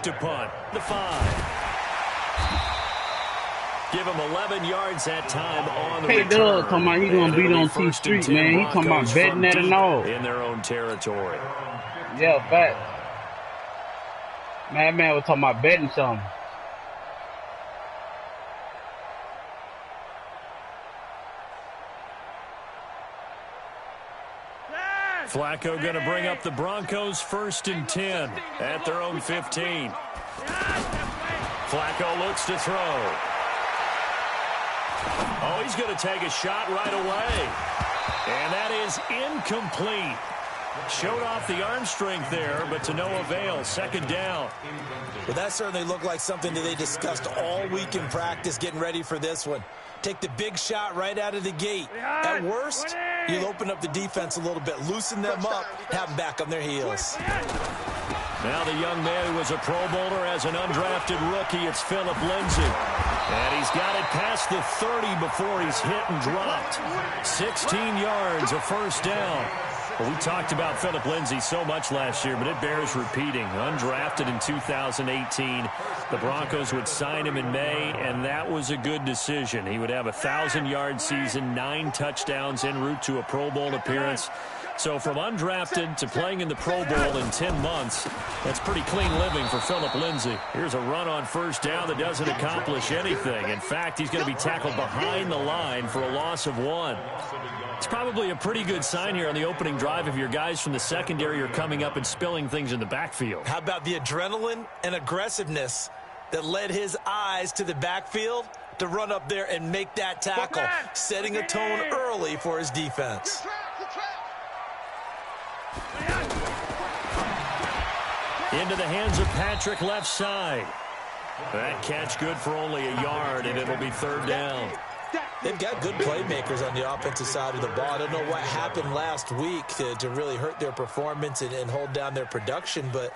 To punt, the 5. Give him 11 yards that time on the return. Doug talking about he gonna beat on T Street, man. He talking about betting that and all. In their own territory. Yeah, fact. Man was talking about betting something. Flacco going to bring up the Broncos 1st and 10 at their own 15. Flacco looks to throw. Oh, he's going to take a shot right away. And that is incomplete. Showed off the arm strength there, but to no avail. 2nd down. Well, that certainly looked like something that they discussed all week in practice getting ready for this one. Take the big shot right out of the gate. At worst, you'll open up the defense a little bit, loosen them up, have them back on their heels. Now the young man who was a Pro Bowler as an undrafted rookie, it's Philip Lindsay. And he's got it past the 30 before he's hit and dropped. 16 yards, a 1st down. Well, we talked about Philip Lindsay so much last year, but it bears repeating. Undrafted in 2018. The Broncos would sign him in May, and that was a good decision. He would have a 1,000-yard season, 9 touchdowns en route to a Pro Bowl appearance. So from undrafted to playing in the Pro Bowl in 10 months, that's pretty clean living for Philip Lindsay. Here's a run on 1st down that doesn't accomplish anything. In fact, he's going to be tackled behind the line for a loss of 1. It's probably a pretty good sign here on the opening drive if your guys from the secondary are coming up and spilling things in the backfield. How about the adrenaline and aggressiveness that led his eyes to the backfield to run up there and make that tackle, setting a tone early for his defense. Into the hands of Patrick left side. That catch good for only a yard, and it'll be 3rd down. They've got good playmakers on the offensive side of the ball. I don't know what happened last week to really hurt their performance and hold down their production, but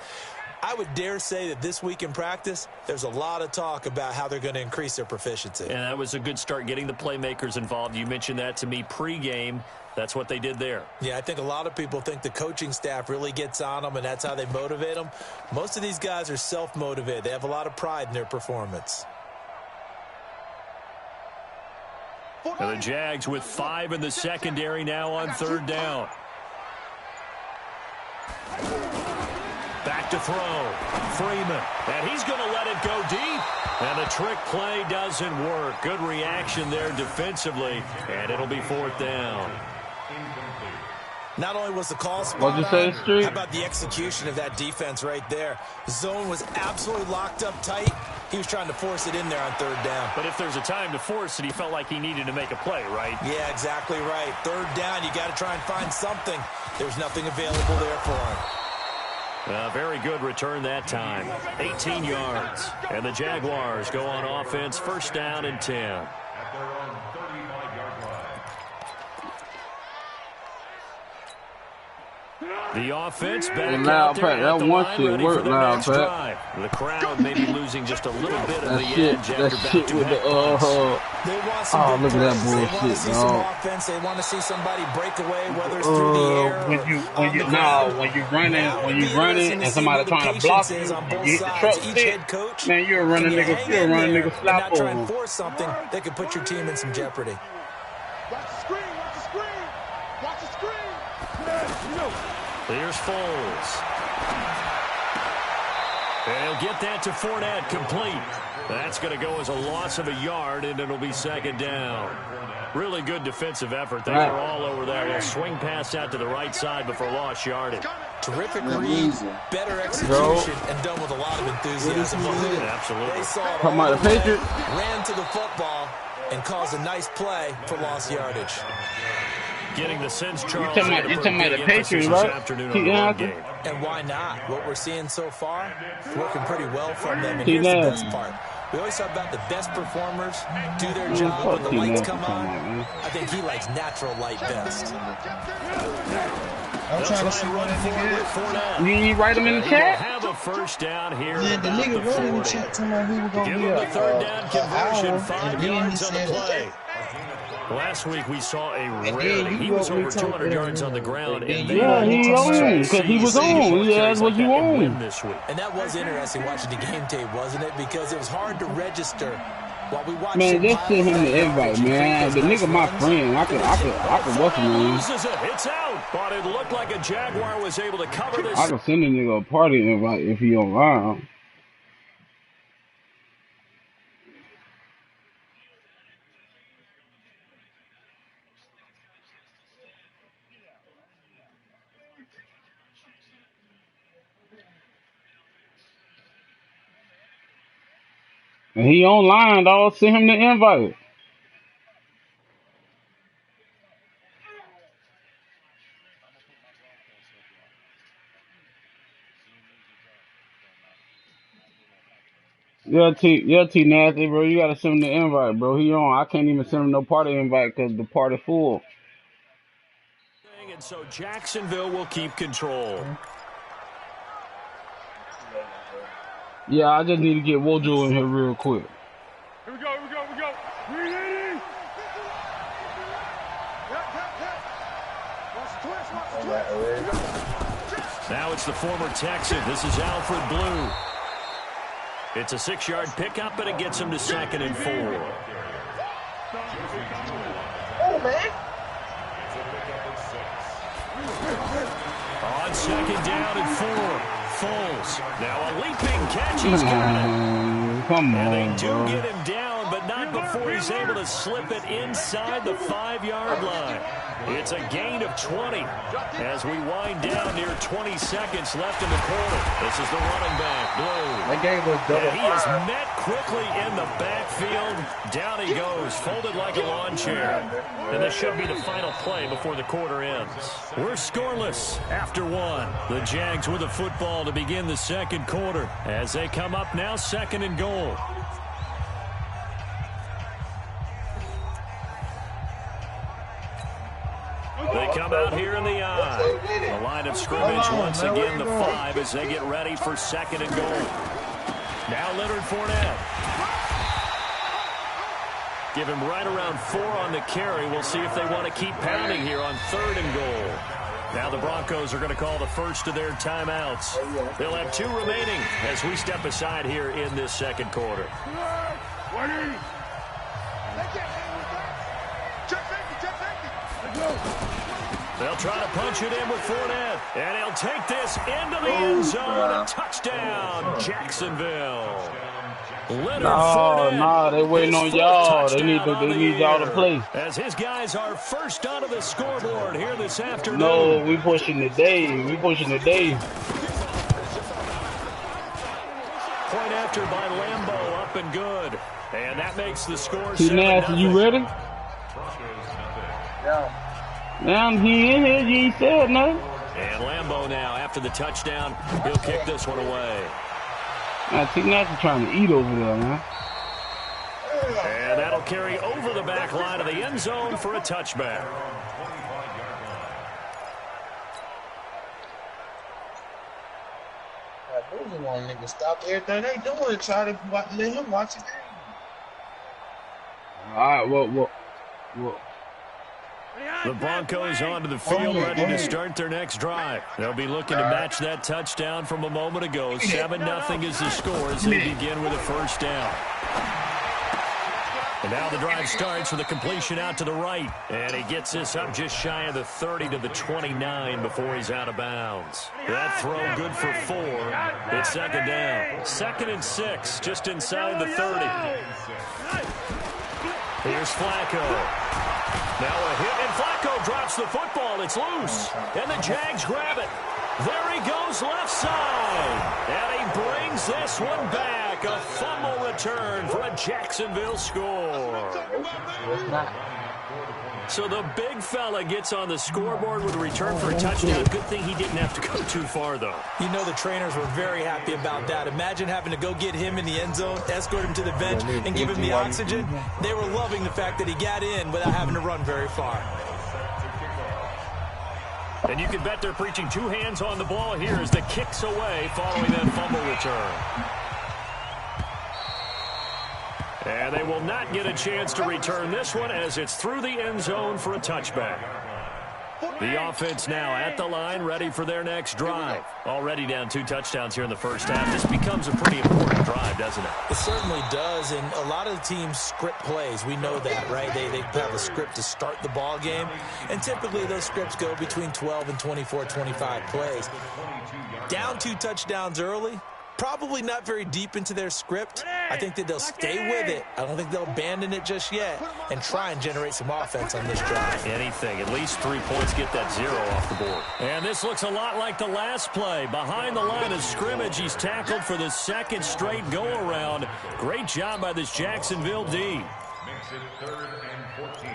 I would dare say that this week in practice, there's a lot of talk about how they're going to increase their proficiency. And that was a good start, getting the playmakers involved. You mentioned that to me pregame. That's what they did there. Yeah, I think a lot of people think the coaching staff really gets on them, and that's how they motivate them. Most of these guys are self-motivated. They have a lot of pride in their performance. And the Jags with 5 in the secondary now on 3rd down. Back to throw. Freeman. And he's going to let it go deep. And the trick play doesn't work. Good reaction there defensively. And it'll be 4th down. Not only was the call spot on, how about the execution of that defense right there? Zone was absolutely locked up tight. He was trying to force it in there on 3rd down. But if there's a time to force it, he felt like he needed to make a play, right? Yeah, exactly right. 3rd down, you got to try and find something. There's nothing available there for him. Very good return that time. 18 yards. And the Jaguars go on offense, 1st down and 10. The offense back out there at the line, ready for the next drive. The crowd may be losing just a little bit of the edge after back-to-back punts. They want some big plays. They want to see some offense. They want to see somebody break away, whether it's through the air. When you running and somebody trying to block you, you hit the truck stick, man, you're a running nigga flap not trying to force something that could put your team in some jeopardy. Watch the screen, watch the screen, watch the screen. Here's Foles. And he'll get that to Fournette, complete. That's going to go as a loss of a yard, and it'll be 2nd down. Really good defensive effort. They were all over that. A swing pass out to the right side before lost yardage. Terrific read, better execution, and done with a lot of enthusiasm. Absolutely. They saw it all the way, ran to the football, and caused a nice play for lost yardage. Getting the sense, Charles. You're talking about the Patriots, right? And why not? What we're seeing so far, working pretty well from them. And here's the best part. We always talk about the best performers do their job when the lights come on. I think he likes natural light best. I'm trying to see what that nigga is. You write him in the chat? Have a 1st down here. Yeah, the nigga wrote in the chat to me he was going to be the 3rd down conversion, 5 yards on the play. Last week we saw a rarity. He was over 200 yards on the ground. And yeah, he owned because he was on. He asked what you own this week. And that was interesting watching the game tape, wasn't it? Because it was hard to register while we watched. Man, just send him the invite, man. The nigga my friend. I could watch him. Loses it. It's out. But it looked like a Jaguar was able to cover this. I could send a nigga a party invite if he online. And he online, dog. Send him the invite. Yeah, T Nasty, bro. You gotta send him the invite, bro. He on. I can't even send him no party invite because the party full. And so Jacksonville will keep control. Yeah, I just need to get Wojo in here real quick. Here we go. Ready? Now it's the former Texan. This is Alfred Blue. It's a 6-yard pickup, and it gets him to 2nd and 4. Oh, man. On 2nd down and 4. Foles. Now a leaping catch. He's got it. Come on, and they do bro. get him down, but not before he's able to slip it inside the 5-yard line. It's a gain of 20 as we wind down near 20 seconds left in the quarter. This is the running back, Blue. That game was double. And he is met quickly in the backfield. Down he goes, folded like a lawn chair. And this should be the final play before the quarter ends. We're scoreless after 1. The Jags with the football to begin the second quarter as they come up now 2nd and goal. They come out here in the eye. The line of scrimmage once again the 5 as they get ready for 2nd and goal. Now Leonard Fournette. Give him right around 4 on the carry. We'll see if they want to keep pounding here on 3rd and goal. Now the Broncos are going to call the first of their timeouts. They'll have 2 remaining as we step aside here in this second quarter. They'll try to punch it in with Fournette. And he'll take this into the end zone. Touchdown, Jacksonville. No, they waiting on y'all. They need y'all to play. As his guys are first onto the scoreboard here this afternoon. No, we pushing the day. Point after by Lambeau, up and good. And that makes the score 7-0. T-Nasty, you ready? Yeah. Now he in here, you ain't said nothing. And Lambeau now, after the touchdown, he'll kick this one away. Now T-Nasty trying to eat over there, man. And that'll carry over the back line of the end zone for a touchback. Those are one nigga stop everything they doing and try to let him watch the game. All right, well. The Broncos onto the field, ready to start their next drive. They'll be looking to match that touchdown from a moment ago. 7-0 is the score as they begin with a first down. And now the drive starts with a completion out to the right. And he gets this up just shy of the 30 to the 29 before he's out of bounds. That throw good for 4. It's 2nd down. 2nd and 6, just inside the 30. Here's Flacco. Now a hit, and Flacco drops the football. It's loose, and the Jags grab it. There he goes left side, and he brings this one back. A fumble return for a Jacksonville score. So the big fella gets on the scoreboard with a return for a touchdown. Good thing he didn't have to go too far, though. You know the trainers were very happy about that. Imagine having to go get him in the end zone, escort him to the bench, and give him the oxygen. They were loving the fact that he got in without having to run very far. And you can bet they're preaching 2 hands on the ball here as the kick's away following that fumble return. And they will not get a chance to return this one as it's through the end zone for a touchback. The offense now at the line, ready for their next drive. Already down 2 touchdowns here in the first half. This becomes a pretty important drive, doesn't it? It certainly does, and a lot of the teams script plays. We know that, right? They have a script to start the ball game, and typically those scripts go between 12 and 24, 25 plays. Down 2 touchdowns early, probably not very deep into their script. I think that they'll stay with it. I don't think they'll abandon it just yet and try and generate some offense on this drive. Anything. At least 3 points, get that 0 off the board. And this looks a lot like the last play. Behind the line of scrimmage, he's tackled for the 2nd straight go-around. Great job by this Jacksonville D. Makes it 3rd and 14.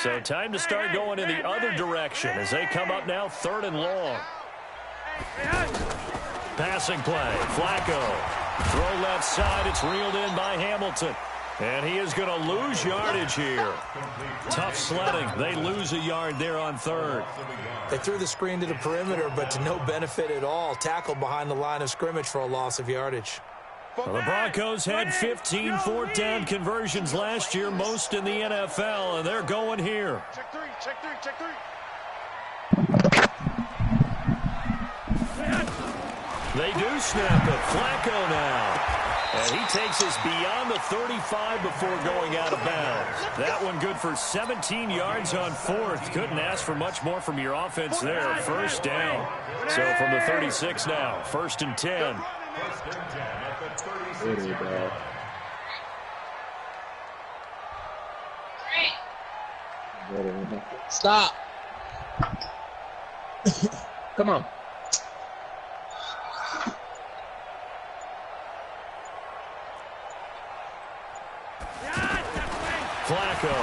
So time to start going in the other direction as they come up now 3rd and long. Passing play. Flacco. Throw left side. It's reeled in by Hamilton. And he is going to lose yardage here. Tough sledding. They lose a yard there on 3rd. They threw the screen to the perimeter, but to no benefit at all. Tackled behind the line of scrimmage for a loss of yardage. Well, the Broncos had 15 4th down conversions last year, most in the NFL, and they're going here. Check 3, check 3, check 3. They do snap it. Flacco now. And he takes us beyond the 35 before going out of bounds. That one good for 17 yards on 4th. Couldn't ask for much more from your offense there. 1st down. So from the 36 now, 1st and 10. Really bad. Stop. Come on. Flacco.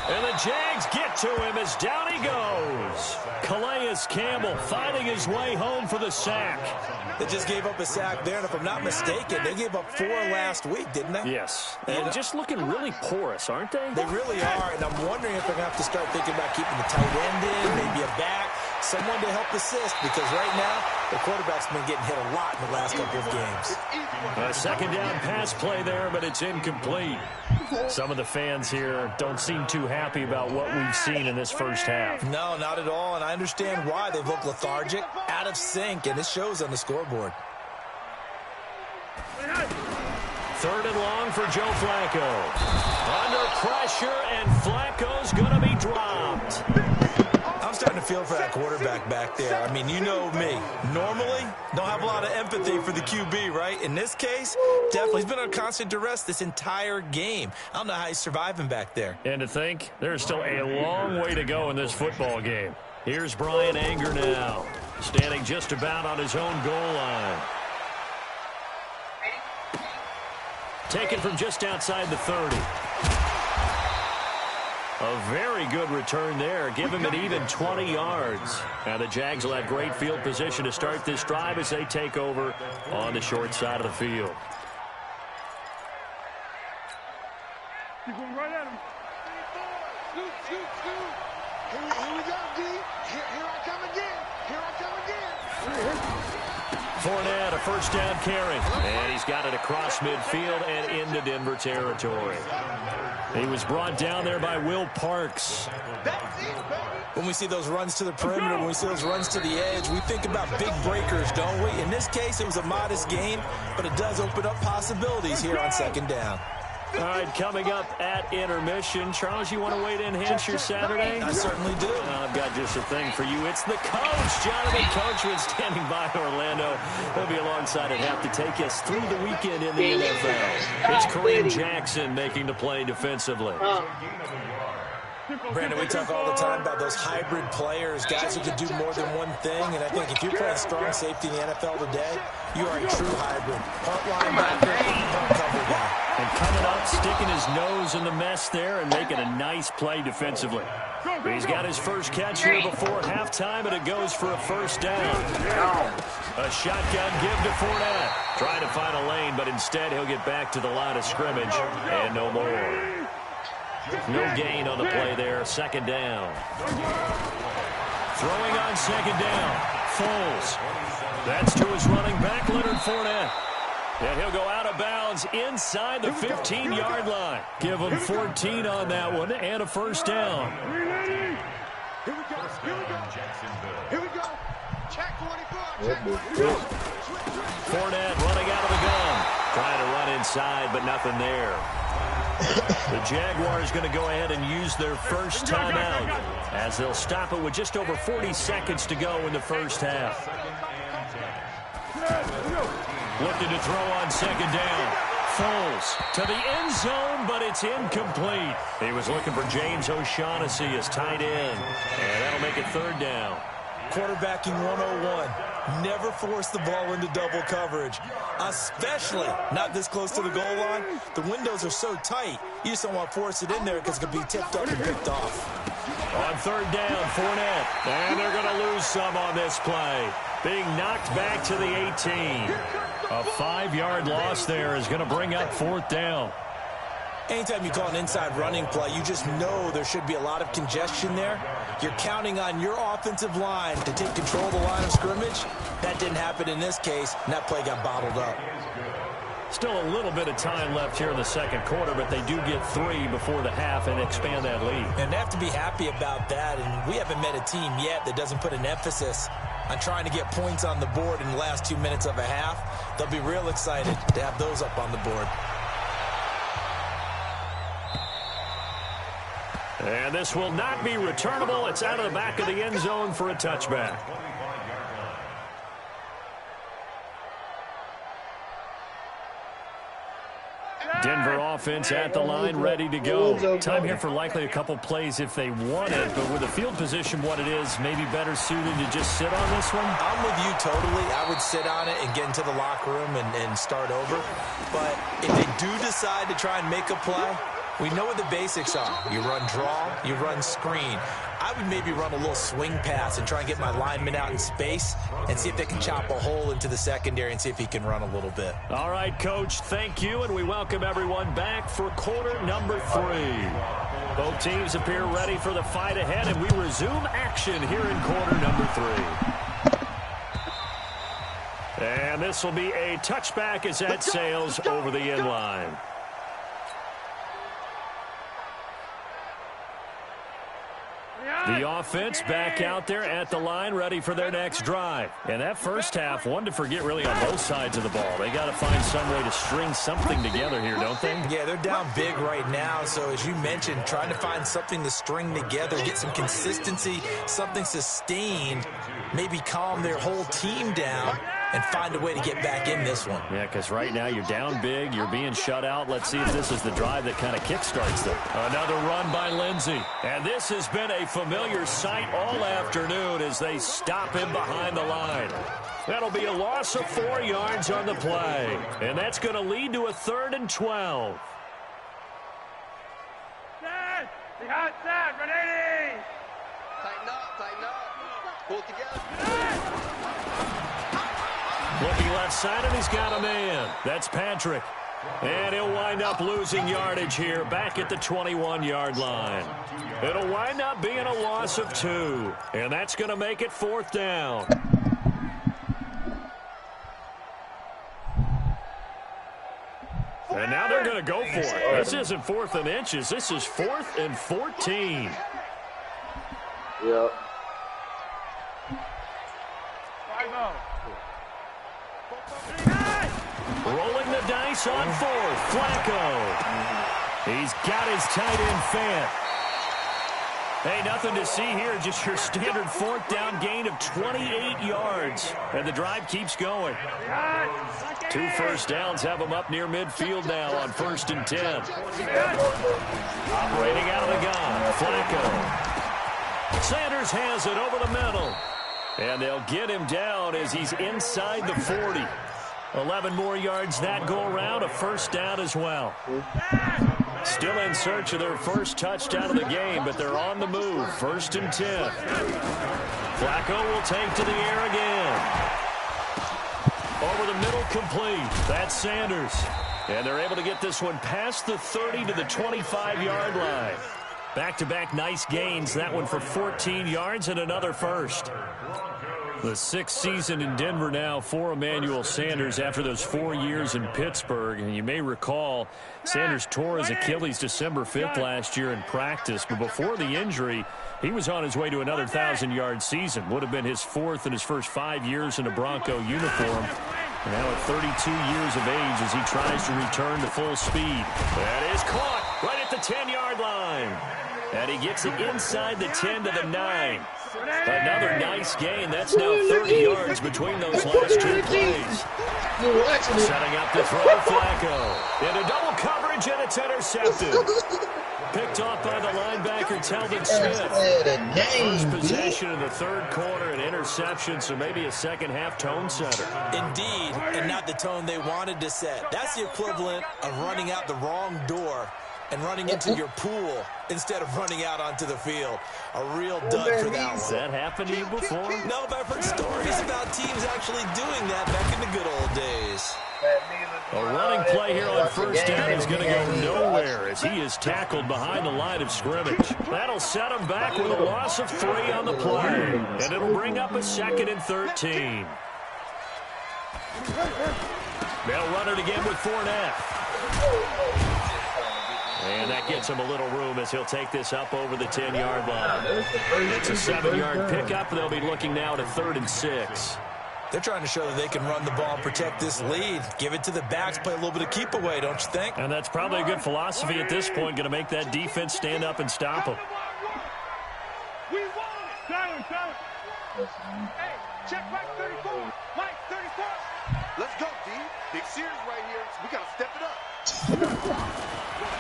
And the Jags get to him as down he goes. Calais Campbell finding his way home for the sack. They just gave up a sack there, and if I'm not mistaken, they gave up 4 last week, didn't they? Yes. And just looking really porous, aren't they? They really are, and I'm wondering if they're going to have to start thinking about keeping the tight end in, maybe a back, someone to help assist, because right now, the quarterback's been getting hit a lot in the last couple of games. A 2nd down pass play there, but it's incomplete. Some of the fans here don't seem too happy about what we've seen in this first half. No, not at all, and I understand why. They've looked lethargic, out of sync, and it shows on the scoreboard. 3rd and long for Joe Flacco. Under pressure, and Flacco's going to be dropped. I'm starting to feel for that quarterback back there. I mean, you know me. Normally, don't have a lot of empathy for the QB, right? In this case, definitely. He's been on constant duress this entire game. I don't know how he's surviving back there. And to think, there's still a long way to go in this football game. Here's Brian Anger now, standing just about on his own goal line. Taken from just outside the 30. A very good return there. Give him an even 20 yards. Now the Jags will have great field position to start this drive as they take over on the short side of the field. Keep going right at him. Shoot. Here we go, D. Here I come again. Fournette, a 1st down carry. And he's got it across midfield and into Denver territory. He was brought down there by Will Parks. When we see those runs to the perimeter, when we see those runs to the edge, we think about big breakers, don't we? In this case, it was a modest gain, but it does open up possibilities here on 2nd down. All right, coming up at intermission. Charles, you want to wait to enhance your Saturday? I certainly do. I've got just a thing for you. It's the coach, Jonathan Coachman, standing by Orlando. He'll be alongside at half to take us through the weekend in the NFL. It's Kareem Jackson making the play defensively. Brandon, we talk all the time about those hybrid players, guys who can do more than one thing, and I think if you're playing strong safety in the NFL today, you are a true hybrid. Punt linebacker, punt cover guy. And coming up, sticking his nose in the mess there and making a nice play defensively. He's got his first catch here before halftime, and it goes for a 1st down. A shotgun give to Fournette. Trying to find a lane, but instead he'll get back to the line of scrimmage, and no more. No gain on the play there. 2nd down. Throwing on 2nd down. Foles. That's to his running back, Leonard Fournette. And he'll go out of bounds inside the 15-yard line. Give him 14 on that one and a first down. Here we go. Here we go. Check 44. Fournette running out of the gun. Trying to run inside, but nothing there. The Jaguars going to go ahead and use their first timeout as they'll stop it with just over 40 seconds to go in the first half. Looking to throw on second down. Foles to the end zone, but it's incomplete. He was looking for James O'Shaughnessy as tight end, and that'll make it third down. Quarterbacking 101. Never force the ball into double coverage, especially not this close to the goal line. The windows are so tight, you just don't want to force it in there because it could be tipped up and picked off. On third down, Fournette. And they're going to lose some on this play. Being knocked back to the 18. A 5-yard loss there is going to bring up fourth down. Anytime you call an inside running play, you just know there should be a lot of congestion there. You're counting on your offensive line to take control of the line of scrimmage. That didn't happen in this case, and that play got bottled up. Still a little bit of time left here in the second quarter, but they do get 3 before the half and expand that lead. And they have to be happy about that, and we haven't met a team yet that doesn't put an emphasis on trying to get points on the board in the last 2 minutes of a half. They'll be real excited to have those up on the board. And this will not be returnable. It's out of the back of the end zone for a touchback. Denver offense at the line, ready to go. Time here for likely a couple plays if they want it, but with the field position what it is, maybe better suited to just sit on this one? I'm with you totally. I would sit on it and get into the locker room and start over. But if they do decide to try and make a play, we know what the basics are. You run draw, you run screen. I would maybe run a little swing pass and try and get my lineman out in space and see if they can chop a hole into the secondary and see if he can run a little bit. All right, Coach, thank you, and we welcome everyone back for quarter number 3. Both teams appear ready for the fight ahead, and we resume action here in quarter number 3. And this will be a touchback as that sails over the end line. The offense back out there at the line, ready for their next drive. And that first half, one to forget really on both sides of the ball. They got to find some way to string something together here, don't they? Yeah, they're down big right now. So as you mentioned, trying to find something to string together, get some consistency, something sustained, maybe calm their whole team down and find a way to get back in this one. Yeah, because right now you're down big, you're being shut out. Let's see if this is the drive that kind of kickstarts them. Another run by Lindsey. And this has been a familiar sight all afternoon as they stop him behind the line. That'll be a loss of 4 yards on the play. And that's going to lead to a 3rd and 12. Set! Behind set! Ready! Tighten up, pull together. Looking left side, and he's got a man. That's Patrick. And he'll wind up losing yardage here back at the 21-yard line. It'll wind up being a loss of 2. And that's going to make it 4th down. And now they're going to go for it. This isn't 4th and inches. This is 4th and 14. Yep. Rolling the dice on 4th. Flacco. He's got his tight end Fant. Hey, nothing to see here. Just your standard 4th down gain of 28 yards. And the drive keeps going. 2 first downs have them up near midfield now on 1st and 10. Operating out of the gun. Flacco. Sanders has it over the middle. And they'll get him down as he's inside the 40. 11 more yards that go around, a first down as well. Still in search of their first touchdown of the game, but they're on the move. 1st and 10. Flacco will take to the air again. Over the middle, complete. That's Sanders. And they're able to get this one past the 30 to the 25-yard line. Back-to-back nice gains. That one for 14 yards and another first. The sixth season in Denver now for Emmanuel Sanders after those 4 years in Pittsburgh. And you may recall Sanders tore his Achilles December 5th last year in practice. But before the injury, he was on his way to another 1,000-yard season. Would have been his fourth in his first 5 years in a Bronco uniform. And now at 32 years of age as he tries to return to full speed. That is caught right at the 10-yard line. And he gets it inside the 10 to the 9. Another nice gain. That's now 30 yards between those last two plays. Setting up to throw Flacco. Into double coverage, and it's intercepted. Picked off by the linebacker, Telvin Smith. First possession in the third quarter, an interception, so maybe a second-half tone setter. Indeed, and not the tone they wanted to set. That's the equivalent of running out the wrong door and running into your pool instead of running out onto the field. A real dud for that one. Has that happened to you before? No, but I've heard stories about teams actually doing that back in the good old days. A running play here on first down is going to go nowhere as he is tackled behind the line of scrimmage. That'll set him back with a loss of 3 on the play. And it'll bring up a 2nd and 13. They'll run it again with Fournette. And that gets him a little room as he'll take this up over the 10-yard line. It's a 7-yard pickup. They'll be looking now to 3rd and 6. They're trying to show that they can run the ball and protect this lead. Give it to the backs, play a little bit of keep away, don't you think? And that's probably a good philosophy at this point, going to make that defense stand up and stop them. We want it. Silence. Hey, check Mike 34. Mike 34. Let's go, D. Big series right here. So we got to step it up.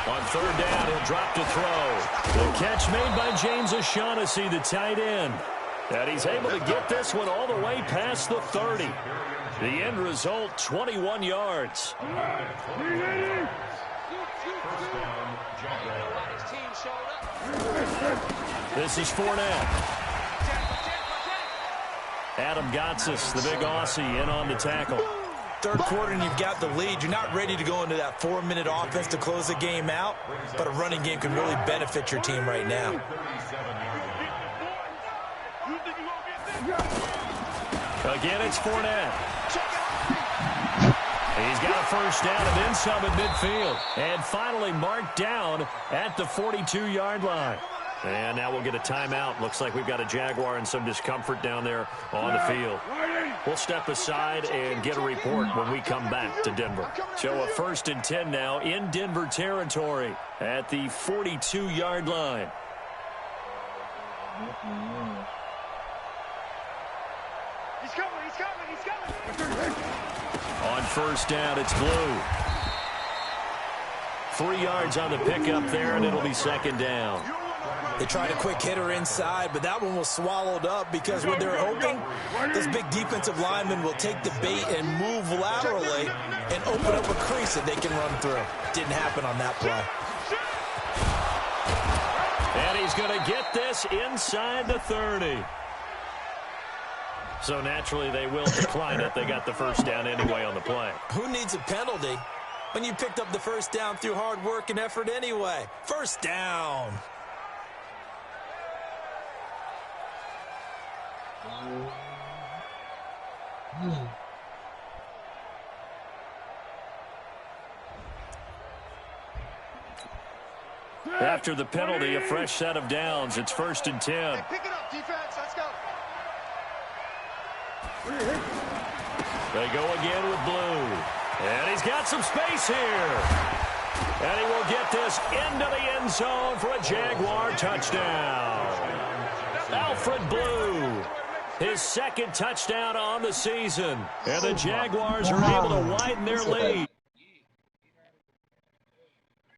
On 3rd down, he'll drop to throw. The catch made by James O'Shaughnessy, the tight end. And he's able to get this one all the way past the 30. The end result, 21 yards. This is Fournette. Adam Gotsis, the big Aussie, in on the tackle. Third quarter and you've got the lead. You're not ready to go into that 4-minute offense to close the game out, but a running game can really benefit your team right now. Again, it's Fournette. He's got a first down and then some at midfield. And finally marked down at the 42-yard line. And now we'll get a timeout. Looks like we've got a Jaguar and some discomfort down there on the field. We'll step aside and get a report when we come back to Denver. So a 1st and 10 now in Denver territory at the 42-yard line. He's coming. On first down, it's Blue. 3 yards on the pickup there, and it'll be 2nd down. They tried a quick hitter inside, but that one was swallowed up because when they're hoping, this big defensive lineman will take the bait and move laterally and open up a crease that they can run through. Didn't happen on that play. And he's going to get this inside the 30. So naturally they will decline it. They got the first down anyway on the play. Who needs a penalty when you picked up the first down through hard work and effort anyway? First down. After the penalty, a fresh set of downs. It's 1st and 10. Hey, pick it up, defense. Let's go. They go again with Blue. And he's got some space here. And he will get this into the end zone for a Jaguar touchdown. Alfred Blue, his 2nd touchdown on the season. And the Jaguars are able to widen their lead.